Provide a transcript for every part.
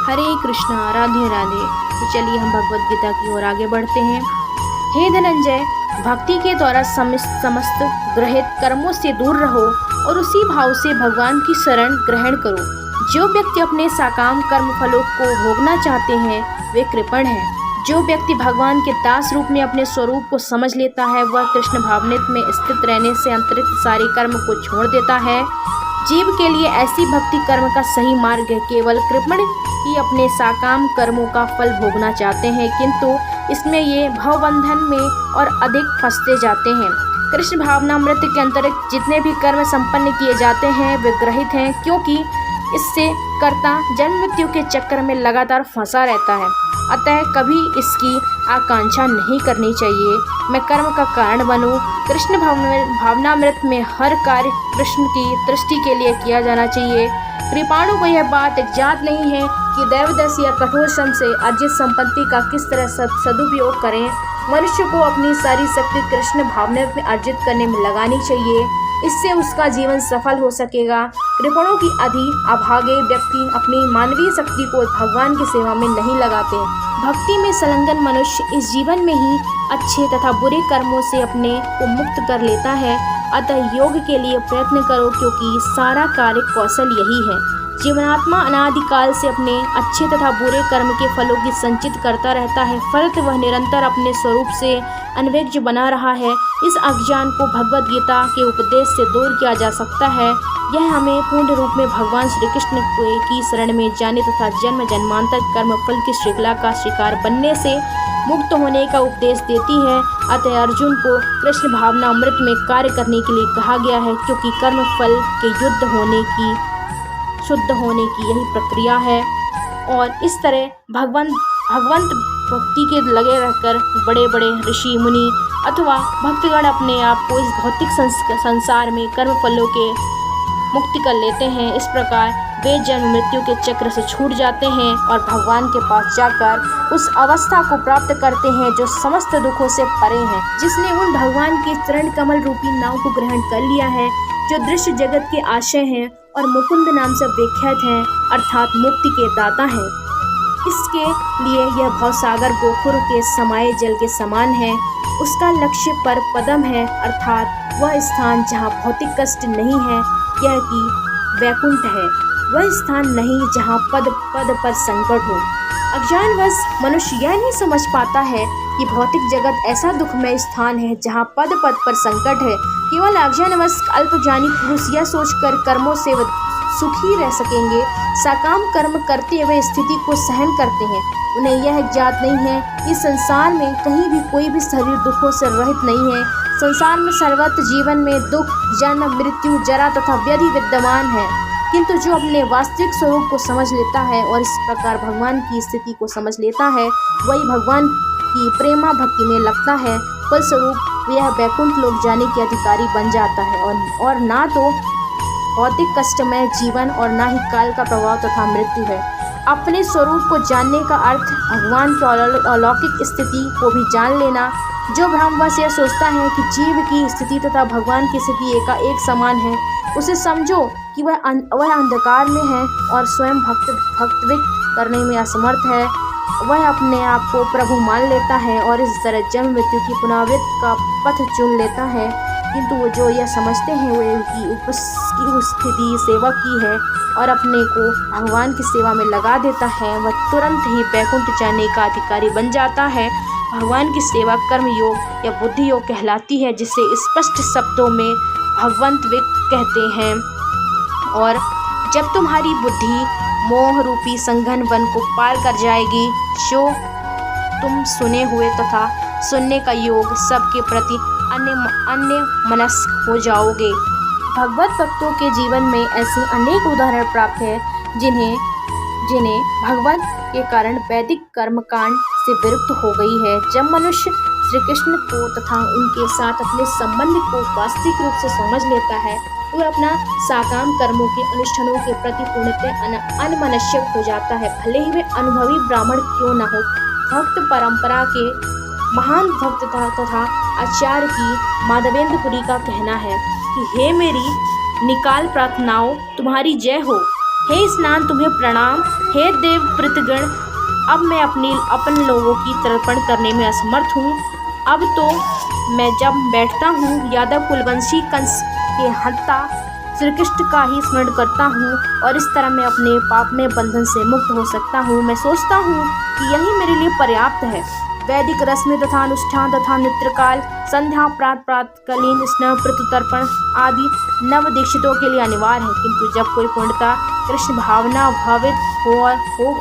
हरे कृष्णा, राधे राधे। तो चलिए हम भगवत गीता की ओर आगे बढ़ते हैं। हे धनंजय, भक्ति के द्वारा समस्त ग्रहित कर्मों से दूर रहो और उसी भाव से भगवान की शरण ग्रहण करो। जो व्यक्ति अपने साकाम कर्म फलों को भोगना चाहते हैं वे कृपण हैं। जो व्यक्ति भगवान के दास रूप में अपने स्वरूप को समझ लेता है वह कृष्ण भावनित में स्थित रहने से अतिरिक्त सारे कर्म को छोड़ देता है। जीव के लिए ऐसी भक्ति कर्म का सही मार्ग है। केवल कृपण ही अपने साकाम कर्मों का फल भोगना चाहते हैं, किंतु इसमें ये भवबंधन में और अधिक फंसते जाते हैं। कृष्ण भावनामृत के अंतर्गत जितने भी कर्म संपन्न किए जाते हैं वे ग्रहित हैं, क्योंकि इससे कर्ता जन्म मृत्यु के चक्कर में लगातार फंसा रहता है। अतः कभी इसकी आकांक्षा नहीं करनी चाहिए मैं कर्म का कारण बनूं। कृष्ण भावनामृत में हर कार्य कृष्ण की दृष्टि के लिए किया जाना चाहिए। कृपाणु को यह बात ज्ञात नहीं है कि दैवदस या कठोर श्रम से अर्जित संपत्ति का किस तरह सदुपयोग करें। मनुष्य को अपनी सारी शक्ति कृष्ण भावनामृत में अर्जित करने में लगानी चाहिए, इससे उसका जीवन सफल हो सकेगा। कृपणों की अभागे व्यक्ति अपनी मानवीय शक्ति को भगवान की सेवा में नहीं लगाते। भक्ति में संलग्न मनुष्य इस जीवन में ही अच्छे तथा बुरे कर्मों से अपने को मुक्त कर लेता है। अतः योग के लिए प्रयत्न करो, क्योंकि सारा कार्य कौशल यही है। जीवनात्मा अनादिकाल से अपने अच्छे तथा बुरे कर्म के फलों की संचित करता रहता है, फलत वह निरंतर अपने स्वरूप से अनवेज्य बना रहा है। इस अज्ञान को भगवद गीता के उपदेश से दूर किया जा सकता है। यह हमें पूर्ण रूप में भगवान श्री कृष्ण की शरण में जाने तथा जन्म जन्मांतर कर्म फल की श्रृंखला का शिकार बनने से मुक्त होने का उपदेश देती है। अतः अर्जुन को कृष्ण भावना अमृत में कार्य करने के लिए कहा गया है, क्योंकि कर्म फल के शुद्ध होने की यही प्रक्रिया है। और इस तरह भगवंत भक्ति के लगे रहकर बड़े बड़े ऋषि मुनि अथवा भक्तगण अपने आप को इस भौतिक संसार में कर्म फलों के मुक्ति कर लेते हैं। इस प्रकार वे जन्म मृत्यु के चक्र से छूट जाते हैं और भगवान के पास जाकर उस अवस्था को प्राप्त करते हैं जो समस्त दुखों से परे है। जिसने उन भगवान के चरण कमल रूपी नाव को ग्रहण कर लिया है, जो दृश्य जगत के आशय हैं और मुकुंद नाम से विख्यात हैं, अर्थात मुक्ति के दाता हैं। इसके लिए यह भवसागर गोखुर के समाये जल के समान है। उसका लक्ष्य पर पदम है, अर्थात वह स्थान जहाँ भौतिक कष्ट नहीं है, यह कि वैकुंठ है। वह स्थान नहीं जहाँ पद पद पर संकट हो। अज्ञानवश मनुष्य यह नहीं समझ पाता है कि भौतिक जगत ऐसा दुखमय स्थान है जहाँ पद पद पर संकट है। केवल अज्ञानवश अल्पज्ञानी पुरुष यह सोचकर कर्मों से सुखी रह सकेंगे, साकाम कर्म करते हुए स्थिति को सहन करते हैं। उन्हें यह ज्ञात नहीं है कि संसार में कहीं भी कोई भी शरीर दुखों से रहित नहीं है। संसार में सर्वत्र जीवन में दुख, जन्म, मृत्यु, जरा तथा व्याधि विद्यमान है, किंतु जो अपने वास्तविक स्वरूप को समझ लेता है और इस प्रकार भगवान की स्थिति को समझ लेता है, वही भगवान की प्रेमा भक्ति में लगता है। फलस्वरूप यह वैकुंठ लोक जाने के अधिकारी बन जाता है और ना तो भौतिक कष्टमय जीवन और ना ही काल का प्रभाव तथा मृत्यु है। अपने स्वरूप को जानने का अर्थ भगवान की अलौकिक स्थिति को भी जान लेना। जो भ्रमवश यह सोचता है कि जीव की स्थिति तथा भगवान की स्थिति एक समान है, उसे समझो कि वह अंधकार में है और स्वयं भक्तिविक करने में असमर्थ है। वह अपने आप को प्रभु मान लेता है और इस तरह जन्म मृत्यु की पुनरावृत्ति का पथ चुन लेता है। किंतु वो जो यह समझते हैं वे की स्थिति सेवा की है और अपने को भगवान की सेवा में लगा देता है, वह तुरंत ही वैकुंठ जाने का अधिकारी बन जाता है। भगवान की सेवा कर्म योग या बुद्धि योग कहलाती है, जिसे स्पष्ट शब्दों में भगवंत विक कहते हैं। और जब तुम्हारी बुद्धि मोह रूपी संघन वन को पार कर जाएगी, जो तुम सुने हुए तथा सुनने का योग सबके प्रति अन्य मनस्क हो जाओगे। भगवत भक्तों के जीवन में ऐसे अनेक उदाहरण प्राप्त हैं जिन्हें भगवत के कारण वैदिक कर्मकांड से विरुद्ध हो गई है। जब मनुष्य श्री कृष्ण को तथा उनके साथ अपने संबंध को वास्तविक रूप से समझ लेता है, तो अपना साकाम कर्मों के अनुष्ठानों के प्रति पूर्णतः अनमनस्क हो जाता है, भले ही वे अनुभवी ब्राह्मण क्यों न हो। भक्त परंपरा के महान भक्त तथा आचार्य की माधवेंद्रपुरी का कहना है कि हे मेरी निकाल प्रार्थनाओं तुम्हारी जय हो। हे स्नान तुम्हें प्रणाम, हे देव प्रीतगण, अब मैं अपन लोगों की तर्पण करने में असमर्थ हूँ। अब तो मैं जब बैठता हूँ यादव कुलवंशी कंस के हत्या श्री कृष्ण का ही स्मरण करता हूँ और इस तरह मैं अपने पाप में बंधन से मुक्त हो सकता हूँ। मैं सोचता हूँ कि यही मेरे लिए पर्याप्त है। वैदिक रस्में तथा अनुष्ठान तथा नित्रकाल, संध्या, प्रातकालीन स्नान, प्रत्युतर्पण आदि नव दीक्षितों के लिए अनिवार्य है, किंतु जब कोई पूर्णता कृष्ण भावना भावित हो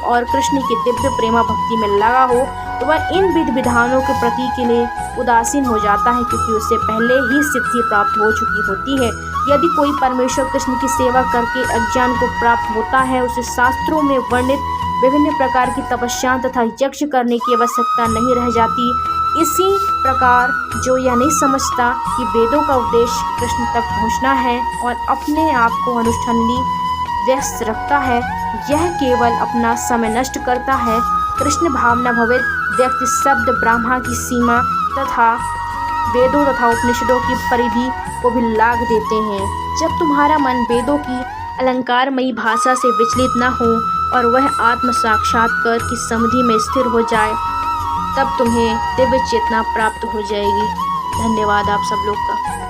और कृष्ण की दिव्य प्रेमा भक्ति में लगा हो तो वह इन विधि विधानों के प्रति के लिए उदासीन हो जाता है, क्योंकि उससे पहले ही सिद्धि प्राप्त हो चुकी होती है। यदि कोई परमेश्वर कृष्ण की सेवा करके अज्ञान को प्राप्त होता है, उसे शास्त्रों में वर्णित विभिन्न प्रकार की तपस्या तथा यज्ञ करने की आवश्यकता नहीं रह जाती। इसी प्रकार जो यह नहीं समझता कि वेदों का उद्देश्य कृष्ण तक पहुंचना है और अपने आप को अनुष्ठानी व्यस्त रखता है, यह केवल अपना समय नष्ट करता है। कृष्ण भावना भवित व्यक्ति शब्द ब्रह्मा की सीमा तथा वेदों तथा उपनिषदों की परिधि को भी लाग देते हैं। जब तुम्हारा मन वेदों की अलंकारमयी भाषा से विचलित न हो और वह आत्म साक्षात्कार की समाधि में स्थिर हो जाए, तब तुम्हें दिव्य चेतना प्राप्त हो जाएगी। धन्यवाद आप सब लोग का।